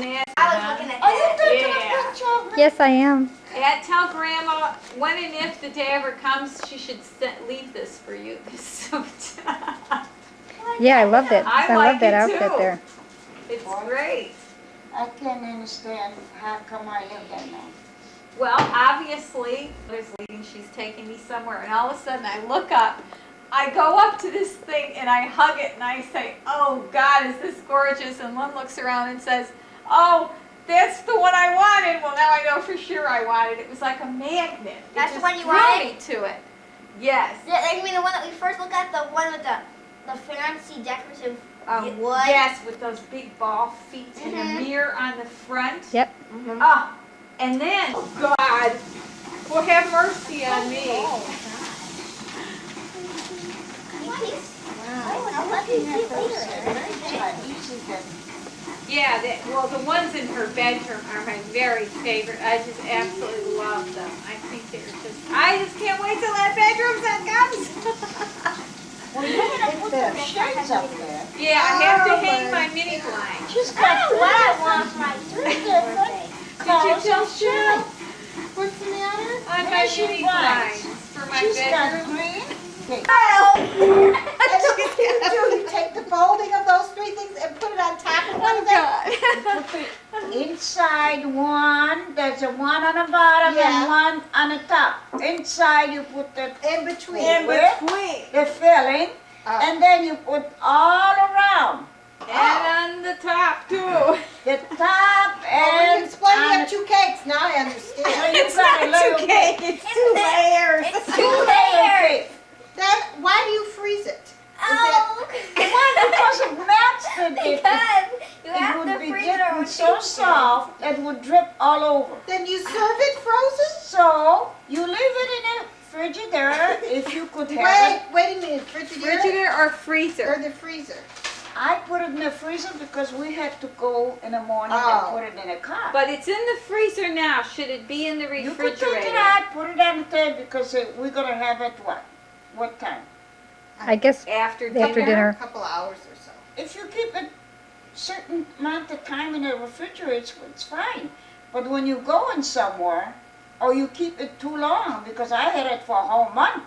I was looking at Are you that. taking Yeah. a picture of me? Yes, I am. Yeah, tell Grandma when and if the day ever comes, she should leave this for you. This suit. Yeah, I loved it. I I like love that it outfit too. there. It's great. I can't understand how come I live that long. Well, obviously, there's leading. She's taking me somewhere, and all of a sudden I look up. I go up to this thing and I hug it and I say, "Oh God, is this gorgeous?" And Lynn looks around and says, "Oh, that's the one I wanted." Well, now I know for sure I wanted it. It was like a magnet. That's it the just one you drew wanted? me to it. Yes. Yeah, you mean the one that we first looked at, the one with the fancy decorative wood? Yes, with those big ball feet and a mirror on the front. Yep. Oh, and then, God, will have mercy on me. I'll let you see later. Yeah, well, the ones in her bedroom are my very favorite. I just absolutely love them. I think I just can't wait till that bedroom set comes. Well, you're going to put the shades up there. Yeah, I have to hang my mini blind. She's I got don't know what I three want for my different birthday. Did you tell Cheryl? What's the matter? On my mini blinds for my She's got bedroom. green. Okay. And what do? You take the folding of those three things and put it on top of one of them? Put the inside one, there's a one on the bottom Yeah. and one on the top. Inside you put the In between. in between the filling, Oh. and then you put all around. And on the top, too. The top Oh, when and you explain you on have the- two cakes, now I understand. So you It's got a not little two cake, it's two layers. It's 2 layers. Then why do you freeze it? Oh, Why? Because it melts it. because you It have would to be freeze it getting or so soft it would drip all over. Then you serve it frozen? So you leave it in a frigidaire if you could have it. Wait a minute, Frigidaire Frigidaire or or freezer? the freezer? I put it in the freezer because we had to go in the morning Oh. and put it in a car. But it's in the freezer now. Should it be in the You could take it refrigerator? out, put it on the table because we're gonna have it what time? I guess After after A dinner. couple hours or so. If you keep it certain amount of time in the refrigerator, it's fine. But when you're going somewhere, or you keep it too long, because I had it for a whole month.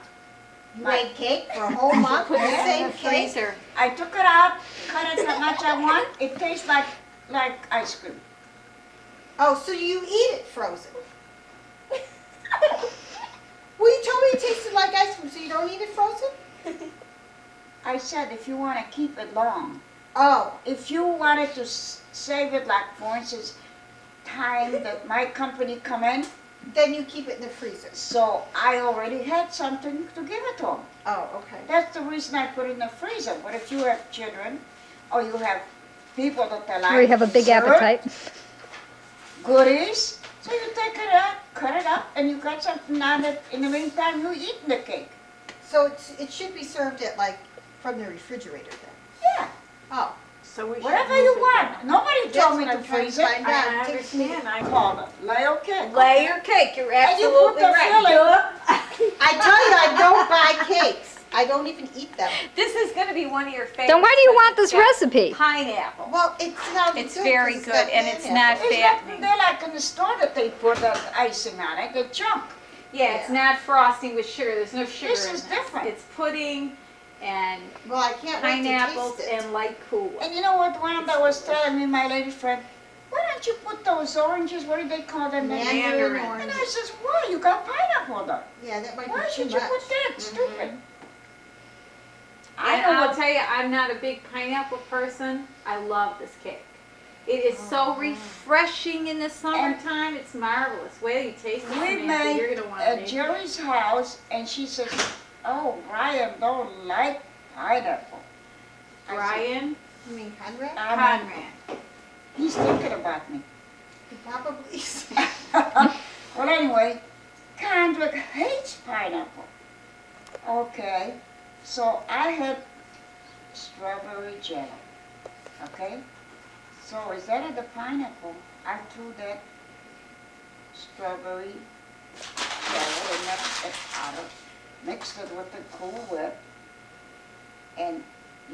You made cake for a whole month with the Put it in same the cake? freezer. I took it out, cut it how much I want. It tastes like ice cream. Oh, so you eat it frozen? Well, you told me it tasted like ice cream, so you don't eat it frozen? I said if you want to keep it long. Oh, If you wanted to save it, like for instance, time that my company come in, then you keep it in the freezer. so I already had something to give it to them. Oh, okay. That's the reason I put it in the freezer. But if you have children, or you have people that they like, Or you have a big dessert, appetite. goodies, so you take it out, cut it up, and you got something on it. In the meantime, you eat the cake. So it should be served at from the refrigerator then? Yeah, Oh. So we should whatever use you it want. Nobody That's told me what to I'm trying freeze to it. find then. out. I It takes me- understand. I Call it layer cake. Layer cake. You're And you put absolutely the right. filling. I tell you, I don't buy cakes. I don't even eat them. This is going to be one of your favorites. Then why do you because want this it's got recipe? Pineapple. Well, it sounds It's good. very 'cause good, got and it's pineapple. not It's not, fattening. they're like in the store that they put that icing on it, the chunk. Yeah, it's not frosting with sugar. There's no sugar This in is it. different. It's pudding and Well, I can't wait to pineapples taste it. and light cool. And you know what, one that was telling me, my lady friend, why don't you put those oranges, what do they call them? Mandarin. And I says, why, you got pineapple though. Yeah, that might Why be too should you much. put that? Stupid. I And know I'll what, tell you, I'm not a big pineapple person. I love this cake. It is so refreshing in the summertime. It's marvelous. Wait till you taste it, we Samantha. You're made gonna want at to Jerry's house, and she says, oh, Brian don't like pineapple. I said, Brian You mean Conrad? Conrad. He's thinking about me. He probably is. Well, anyway, Conrad hates pineapple. Okay, so I had strawberry jelly. Okay, so instead of the pineapple, I threw that strawberry jelly and mixed it powder, mixed it with the Cool Whip, and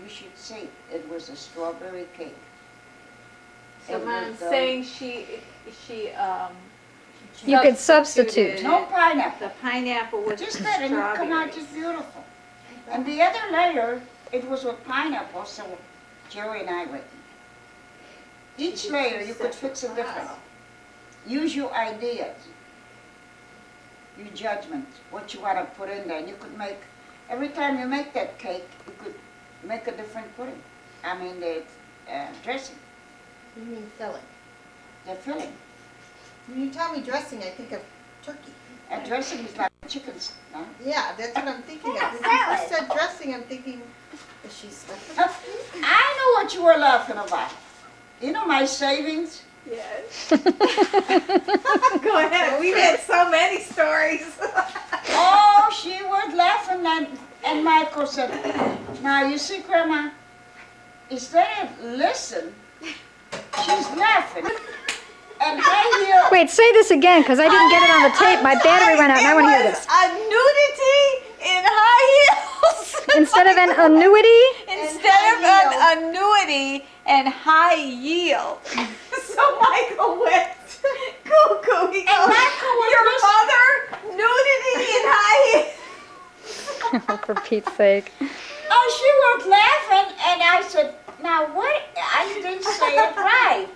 you should see it was a strawberry cake. So It Mom's was, saying You could substitute. no pineapple. the pineapple with Just the that, and it come out strawberries. just beautiful. And the other layer, it was with pineapple, so Jerry and I went. Each layer, you could fix it different. Use your ideas, your judgment, what you want to put in there. And you could make, every time you make that cake, you could make a different pudding. I mean, the dressing, You mean filling? the filling. When you tell me dressing, I think of turkey. And dressing is like chickens, no? Yeah, that's what I'm thinking of. Yeah, When you salad. first said dressing, I'm thinking, is she stuffing? I know what you were laughing about. You know my savings? Yes. Go ahead. We've had so many stories. Oh, she was laughing, and Michael said, now you see, Grandma, instead of listen, she's laughing. And I hear, Wait, say this again, because I didn't get it on the tape. My battery ran out, and I want to hear this. A nudity in high heels. Instead of an annuity? Instead of an annuity and high yield. So Michael went cuckoo. He goes, your mother, nudity and high heels. Oh, for Pete's sake. oh, she was laughing, and I said, now what? I didn't say it right.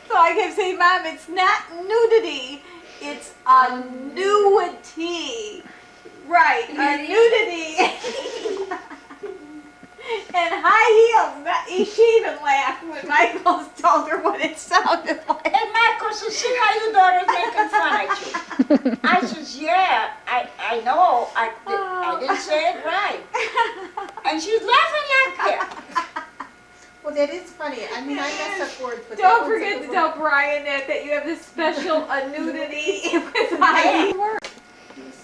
So I kept saying, Mom, it's not nudity, it's annuity. Right, annuity. And high heels. She even laughed when Michael told her what it sounded like. And Michael said, see how your daughter's making fun at you. I says, yeah, I know, I didn't say it right. And she's laughing like that. Well, that is funny. I mean, I mess up words, but that Don't one's a forget good to one. tell Brian that you have this special annuity with high heels.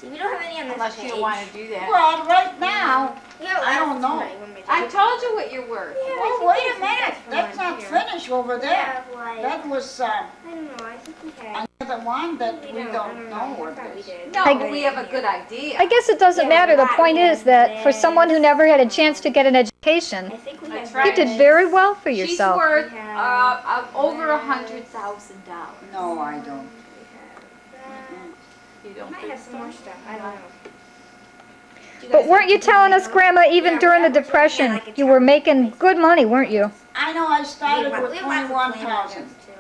We don't have any on this Unless page. you don't want to do that. Well, right now, Yeah, I don't know. I told you what you're worth. well, wait a minute, that's not finished over there. That was I don't know, I think we had. another one that we I don't know what thought we it is. did. No, I- but we have a good idea. I guess it doesn't matter. The point is that for someone who never had a chance to get an education, I think we That's had. right. you did very well for She's yourself. worth We have over that. $100,000. No, I don't. You don't Might think have some so? more stuff. I don't know. But weren't you telling us, Grandma, even during the Depression, you were making good money, weren't you? I know I started with We have lots of 21,000. plans, too.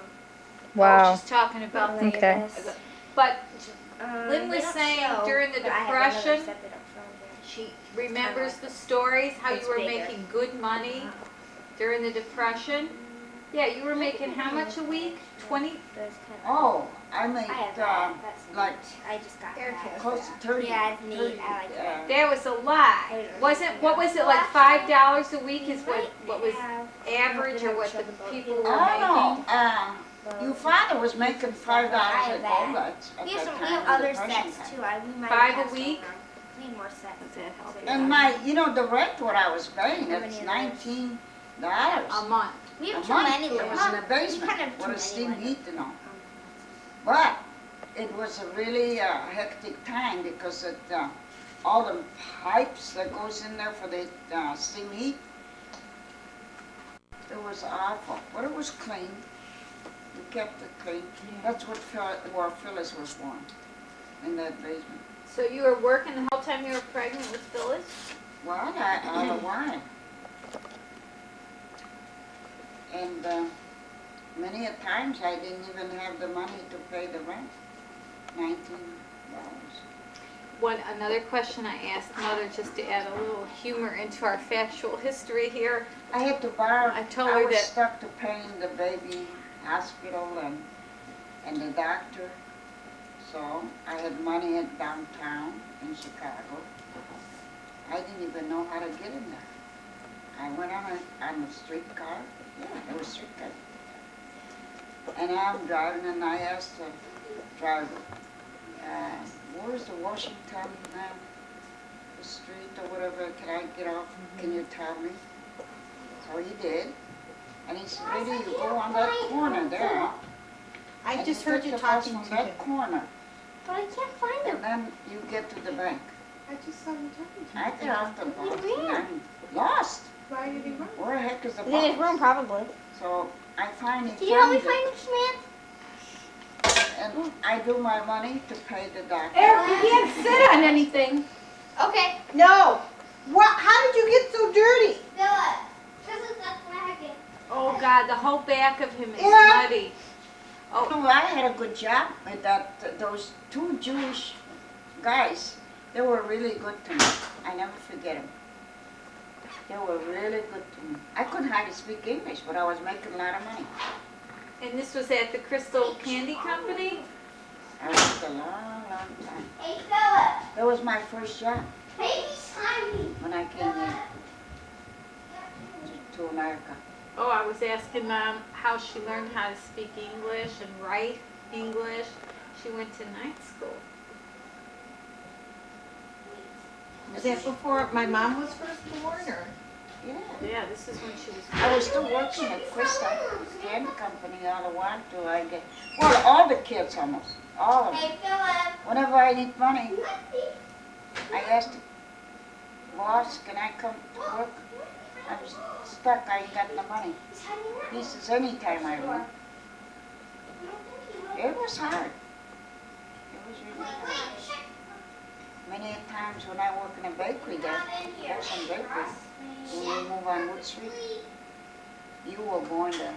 Wow. She's talking about the. Okay. But Lynn They was don't saying show, during the but I have another Depression, set that don't show there. she remembers the stories, how It's you were bigger. making good money during the Depression. Yeah, you were making how much a week? 20? Those kind of. Oh, I made I have that. That's like I just got Air that. close to 30. Yeah, it's neat. I like that. That was a lot. What was it, like $5 a week is what was average or what the people were Oh, making? no, your father was making $5 at Walnuts at We have that some. We time. have the other Depression sets time. too. We might $5 have a some week? around. We need more sets. Does that help? And my, the rent what I was paying, How it's many of those? $19. A month. We A have too month. many. It was in a basement kind of with too a steam many, heat and all. But it was a really hectic time because all the pipes that goes in there for the steam heat, it was awful. But it was clean. We kept it clean. That's what where Phyllis was born, in that basement. So you were working the whole time you were pregnant with Phyllis? Well, I don't know why. And many a times I didn't even have the money to pay the rent, $19. Another question I asked Mother, just to add a little humor into our factual history here. I had to borrow. I told her was that- stuck to paying the baby hospital and the doctor. So I had money in downtown in Chicago. I didn't even know how to get in there. I went on a streetcar. Yeah, it was a streetcar. And I'm driving, and I asked the driver, where's the Washington, the street or whatever, can I get off? Can you tell me? So he did. And he said, lady, you go on that corner there. I and just you heard take you the bus talking from to that him. corner, But I can't find and then you get to the bank. I just saw you talking to I him. get off the bus, He and ran. I'm lost. Why did he run? Where the heck is the He's in his bus? room, probably. So I finally Can you help me found find it. this man? And I do my money to pay the doctor. Eric, you can't sit on anything. Okay. No. What, how did you get so dirty? Philip, this is the flag. Oh God, the whole back of him is Yeah. muddy. Oh, I had a good job with those two Jewish guys. They were really good to me. I never forget them. They were really good to me. I couldn't hardly speak English, but I was making a lot of money. And this was at the Crystal Candy Company? I worked a long, long time. Hey, Philip. That was my first job Baby Simon. when I came here to America. Oh, I was asking Mom how she learned how to speak English and write English. She went to night school. Was that before my mom was first born, or? Yeah. Yeah, this is when she was. I was still working at Crystal Candy Company all the while till I get, well, all the kids almost, all of them. Hey, Philip. Whenever I need money, I asked the boss, can I come to work? I'm stuck, I ain't got no money. He says, anytime I want. It was hard. It was really hard. Many times when I work in a bakery there, Ocean Bakery, when we move on Wood Street, you were going there.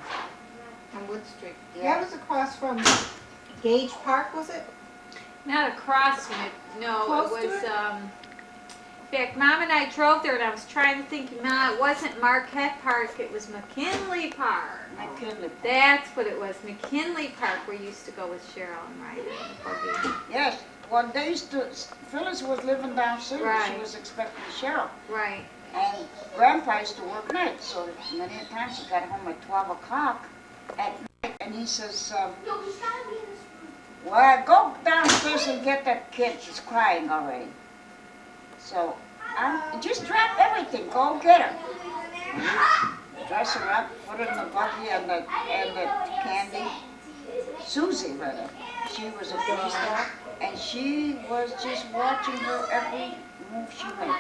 On Wood Street. Yeah. That was across from Gage Park, was it? Not across from it. No, Close it to was. it? In fact, Mom and I drove there, and I was trying to think. No, it wasn't Marquette Park. It was McKinley Park. McKinley. That's what it was. McKinley Park. We used to go with Cheryl and ride in the buggy. Yes, well, they used to, Phyllis was living downstairs, Right. she was expecting Cheryl. Right. And Grandpa used to work nights, so many times he got home at 12 o'clock at night, and he says, No, he's gotta be in this room. well, go downstairs and get that kid, she's crying already. So, just drop everything, go get her. Dress her up, put her in the buggy and the candy. Susie, rather, she was a big star, and she was just watching her every move she made.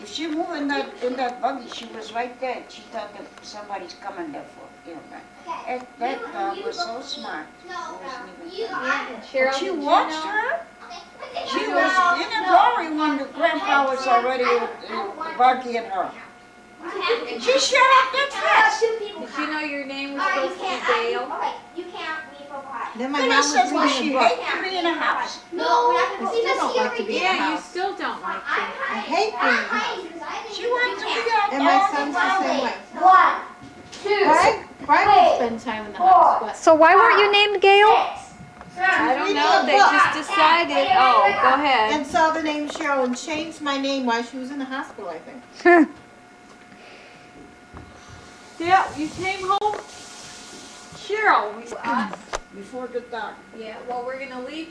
If she moved in that buggy, she was right there. She thought that somebody's coming there for, you know, that. That dog was so smart. It wasn't even funny. Yeah, and Cheryl. But she did you watched know- her. She was in a glory when the grandpa was already in the buggy and her. And she shut up that fast. Did you know your name was supposed to be Dale? Okay, you can't leave for pie. Then my And mom I was said, well, reading she a book. hates to be in a house. No, we're not I gonna still don't like to be in a Yeah, you house. still don't like to. I hate being in a house. She wants to be out And my all the son's the time. same way. 1, 2, Brian would spend time in the house, but So why weren't you named Gail? 6. I don't reading know. a They book. just decided. Oh, go ahead. and saw the name Cheryl and changed my name while she was in the hospital, I think. Yeah, you came home. Cheryl, we us. Before the dark. Yeah. Well, we're gonna leave.